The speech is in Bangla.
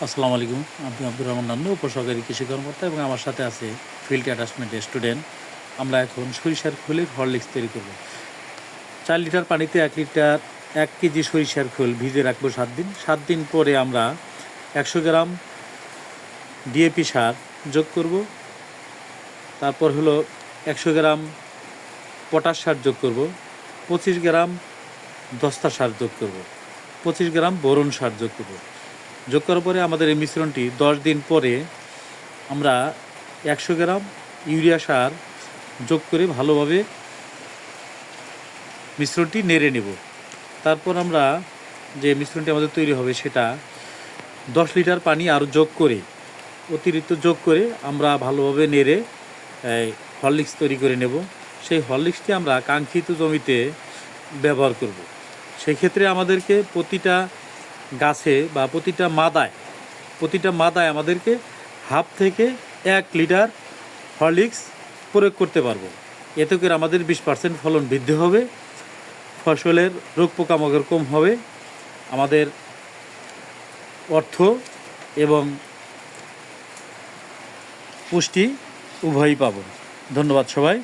আসসালামু আলাইকুম। আমি আব্দুর রহমান নান্নু, উপসহকারী কৃষি কর্মকর্তা এবং আমার সাথে আছে ফিল্ড অ্যাটাচমেন্টের স্টুডেন্ট। আমরা এখন সরিষার খোলের হরলিক্স তৈরি করব। 4 লিটার পানিতে 1 কেজি সরিষার খোল ভিজে রাখবো 7 দিন। 7 দিন পরে আমরা 100 গ্রাম ডিএপি সার যোগ করব। তারপর হলো 100 গ্রাম পটাশ সার যোগ করব। 25 গ্রাম দস্তা সার যোগ করব। 25 গ্রাম বোরন সার যোগ করব। যোগ করার পরে আমাদের এই মিশ্রণটি 10 দিন পরে আমরা 100 গ্রাম ইউরিয়া সার যোগ করে ভালোভাবে মিশ্রণটি নেড়ে নেব। তারপর আমরা যে মিশ্রণটি আমাদের তৈরি হবে সেটা 10 লিটার পানি আরও অতিরিক্ত যোগ করে আমরা ভালোভাবে নেড়ে হরলিক্স তৈরি করে নেব। সেই হরলিক্সটি আমরা কাঙ্ক্ষিত জমিতে ব্যবহার করব। সেই ক্ষেত্রে আমাদেরকে প্রতিটা গাছে বা প্রতিটা মাদায় আমাদেরকে হাফ থেকে 1 লিটার হরলিক্স প্রয়োগ করতে পারবো। এতে করে আমাদের 20% ফলন বৃদ্ধি হবে, ফসলের রোগ পোকামাকড় কম হবে, আমাদের অর্থ এবং পুষ্টি উভয়ই পাবো। ধন্যবাদ সবাই।